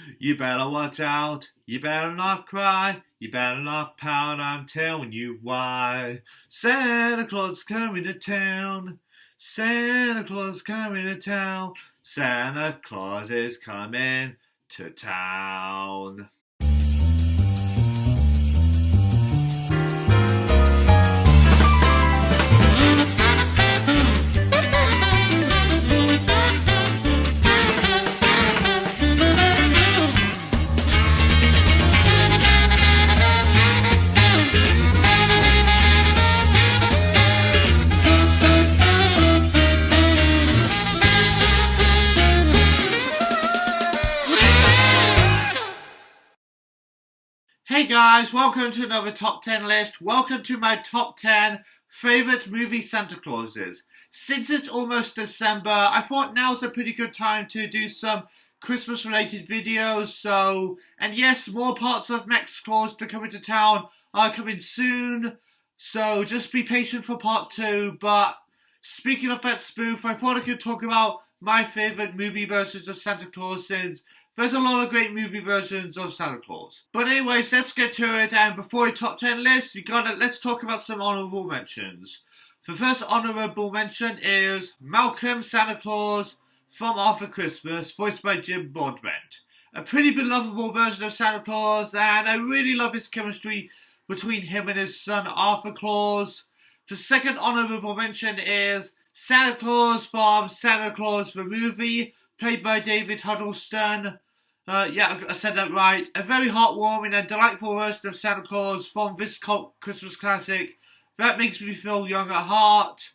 You better watch out, you better not cry, you better not pout, I'm telling you why. Santa Claus is coming to town, Santa Claus is coming to town, Santa Claus is coming to town. Hey guys, welcome to another top 10 list. Welcome to my top 10 favourite movie Santa Clauses. Since it's almost December, I thought now's a pretty good time to do some Christmas related videos. And yes, more parts of Max Claus to Coming to Town are coming soon. So just be patient for part 2. But speaking of that spoof, I thought I could talk about my favourite movie versions of Santa Claus since there's a lot of great movie versions of Santa Claus. But anyways, let's get to it. And before a top 10 list, let's talk about some honourable mentions. The first honourable mention is Malcolm Santa Claus from Arthur Christmas, voiced by Jim Broadbent. A pretty believable version of Santa Claus, and I really love his chemistry between him and his son Arthur Claus. The second honourable mention is Santa Claus from Santa Claus the Movie, played by David Huddleston. Yeah, I said that right. A very heartwarming and delightful version of Santa Claus from this cult Christmas classic that makes me feel young at heart.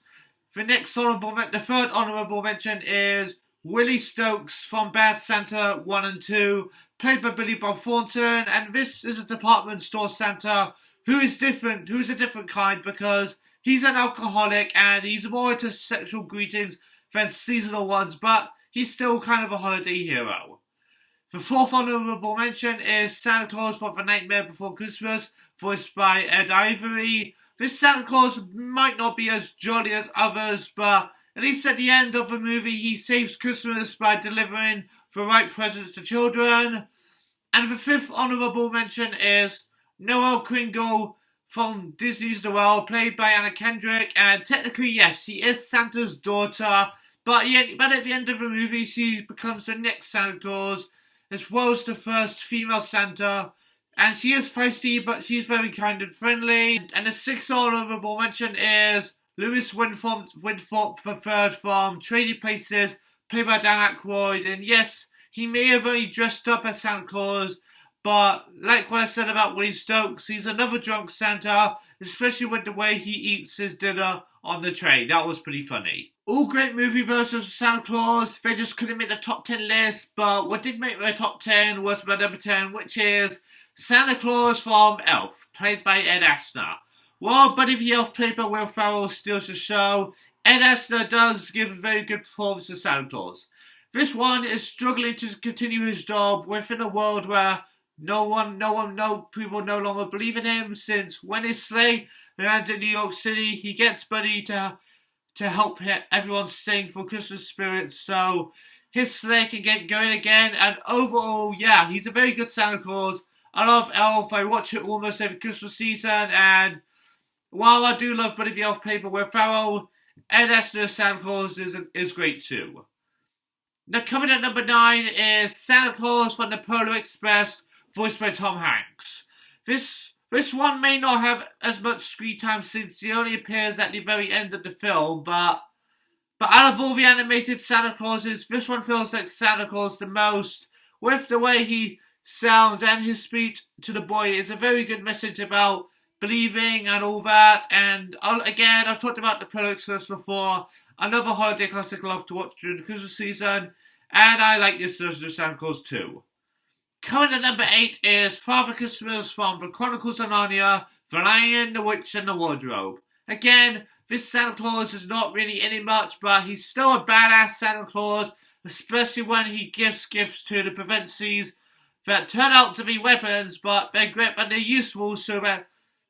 The third honourable mention is Willie Stokes from Bad Santa 1 and 2, played by Billy Bob Thornton, and this is a department store Santa who is a different kind because he's an alcoholic and he's more into sexual greetings than seasonal ones, but he's still kind of a holiday hero. The fourth honourable mention is Santa Claus from The Nightmare Before Christmas, voiced by Ed Ivory. This Santa Claus might not be as jolly as others, but at least at the end of the movie he saves Christmas by delivering the right presents to children. And the fifth honourable mention is Noel Kringle from Disney's The Well, played by Anna Kendrick, and technically yes, she is Santa's daughter, but at the end of the movie she becomes the next Santa Claus, as well as the first female Santa, and she is feisty, but she's very kind and friendly. And the sixth honourable mention is Louis Winthorpe III from Trading Places, played by Dan Aykroyd, and yes, he may have only dressed up as Santa Claus, but like what I said about Willie Stokes, he's another drunk Santa, especially with the way he eats his dinner on the train. That was pretty funny. All great movie versions of Santa Claus, they just couldn't make the top 10 list, but what did make my top 10 was my number 10, which is Santa Claus from Elf, played by Ed Asner. While Buddy the Elf, played by Will Ferrell, steals the show, Ed Asner does give a very good performance as Santa Claus. This one is struggling to continue his job within a world where people no longer believe in him, since when his sleigh lands in New York City, he gets Buddy to help everyone sing for Christmas spirit, so his sleigh can get going again. And overall, yeah, he's a very good Santa Claus. I love Elf. I watch it almost every Christmas season, and while I do love Buddy the Elf played by Will Ferrell, Ed Asner's Santa Claus is great too. Now coming at number 9 is Santa Claus from the Polar Express, voiced by Tom Hanks. This one may not have as much screen time since he only appears at the very end of the film, but out of all the animated Santa Clauses, this one feels like Santa Claus the most, with the way he sounds and his speech to the boy is a very good message about believing and all that. And again, I've talked about the Polar Express before, another holiday classic I love to watch during the Christmas season, and I like this version of Santa Claus too. Coming at number 8 is Father Christmas from The Chronicles of Narnia, The Lion, the Witch and the Wardrobe. Again, this Santa Claus is not really in it much, but he's still a badass Santa Claus, especially when he gives gifts to the Pevensies that turn out to be weapons, but they're great, but they're useful so that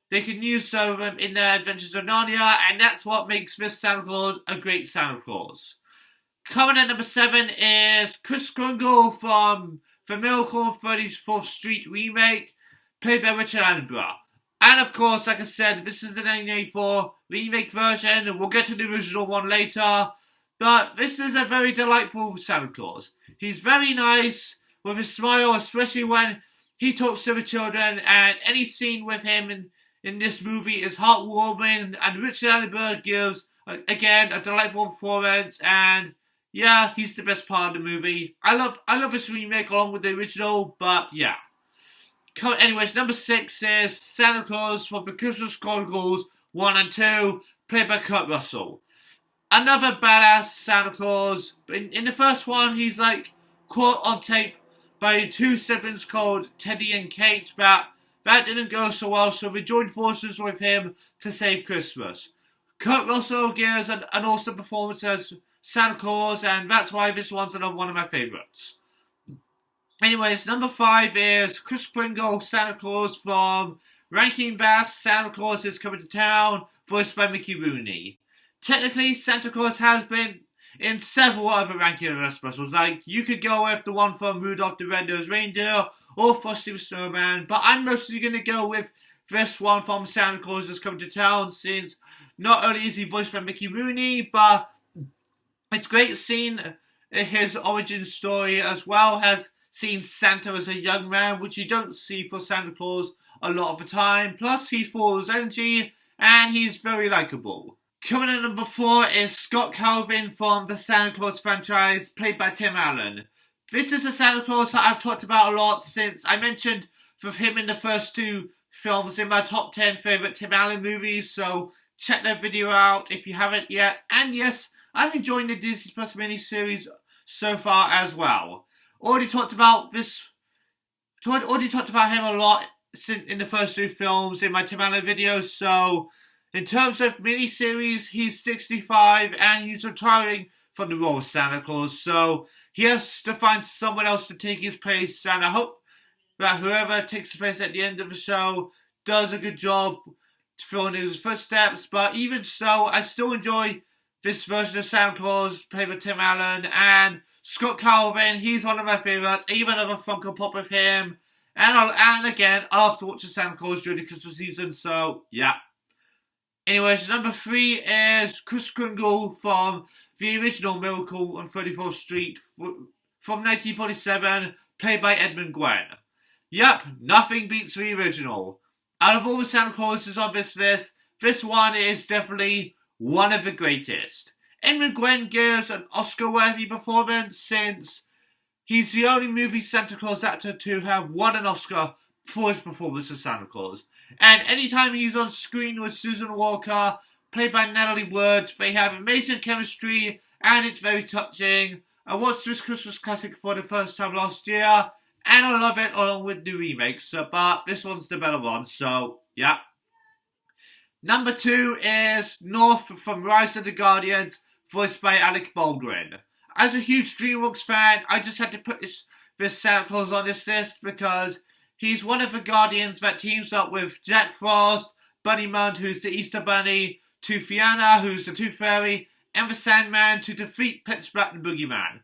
they can use them in their adventures of Narnia, and that's what makes this Santa Claus a great Santa Claus. Coming at number 7 is Kris Kringle from the Miracle on 34th Street remake, played by Richard Attenborough. And of course, like I said, this is the 1984 remake version, and we'll get to the original one later. But this is a very delightful Santa Claus. He's very nice with his smile, especially when he talks to the children, and any scene with him in this movie is heartwarming, and Richard Attenborough gives, again, a delightful performance, and yeah, he's the best part of the movie. I love this remake along with the original, but yeah. Anyways, number 6 is Santa Claus from the Christmas Chronicles 1 and 2, played by Kurt Russell. Another badass Santa Claus. In the first one, he's like caught on tape by two siblings called Teddy and Kate, but that didn't go so well, so we joined forces with him to save Christmas. Kurt Russell gives an awesome performance as Santa Claus, and that's why this one's another one of my favourites. Anyways, number 5 is Kris Kringle, Santa Claus from Rankin Bass. Santa Claus is Coming to Town, voiced by Mickey Rooney. Technically, Santa Claus has been in several other Rankin Bass specials, like you could go with the one from Rudolph the Red-Nosed Reindeer or Frosty the Snowman, but I'm mostly going to go with this one from Santa Claus is Coming to Town, since not only is he voiced by Mickey Rooney, but it's great seeing his origin story, as well as seeing Santa as a young man, which you don't see for Santa Claus a lot of the time. Plus, he's full of energy, and he's very likeable. Coming in number 4 is Scott Calvin from the Santa Claus franchise, played by Tim Allen. This is a Santa Claus that I've talked about a lot since I mentioned with him in the first 2 films in my top 10 favourite Tim Allen movies, so check that video out if you haven't yet. And yes, I'm enjoying the Disney Plus miniseries so far as well. Already talked about him a lot in the first 2 films in my Tim Allen videos, so in terms of miniseries, he's 65 and he's retiring from the role of Santa Claus, so he has to find someone else to take his place, and I hope that whoever takes the place at the end of the show does a good job filling in his footsteps. But even so, I still enjoy this version of Santa Claus played by Tim Allen, and Scott Calvin, he's one of my favourites. I even have a Funko Pop of him, and again, I'll have to watch the Santa Claus during the Christmas season, so yeah. Anyways, number 3 is Kris Kringle from the original Miracle on 34th Street from 1947, played by Edmund Gwenn. Yep, nothing beats the original. Out of all the Santa Clauses on this list, this one is definitely one of the greatest. Edmund Gwenn gives an Oscar-worthy performance, since he's the only movie Santa Claus actor to have won an Oscar for his performance as Santa Claus. And anytime he's on screen with Susan Walker, played by Natalie Wood, they have amazing chemistry, and it's very touching. I watched this Christmas classic for the first time last year, and I love it along with the remakes, but this one's the better one, so yeah. Number 2 is North from Rise of the Guardians, voiced by Alec Baldwin. As a huge DreamWorks fan, I just had to put this Santa Claus on this list because he's one of the Guardians that teams up with Jack Frost, Bunny Munt, who's the Easter Bunny, Tooth Fiana, who's the Tooth Fairy, and the Sandman to defeat Pitch Black and Boogeyman.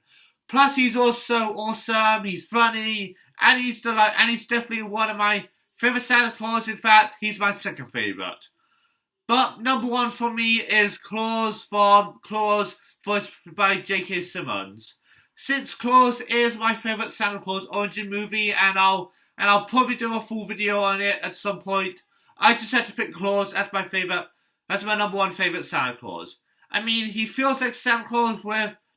Plus, he's also awesome, he's funny, and he's definitely one of my favourite Santa Claus. In fact, he's my second favourite. But number 1 for me is Claus from Claus, voiced by J.K. Simmons. Since Claus is my favourite Santa Claus origin movie, and I'll probably do a full video on it at some point, I just had to pick Claus as my number 1 favourite Santa Claus. I mean, he feels like Santa Claus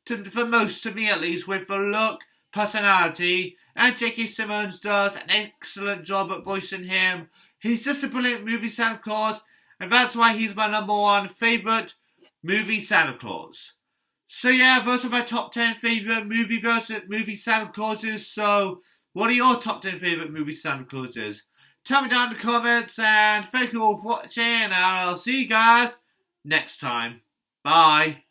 to me at least, with the look, personality, and J.K. Simmons does an excellent job at voicing him. He's just a brilliant movie Santa Claus, and that's why he's my number 1 favourite movie Santa Claus. So yeah, those are my top 10 favourite movie Santa Clauses. So what are your top 10 favourite movie Santa Clauses? Tell me down in the comments, and thank you all for watching, and I'll see you guys next time. Bye.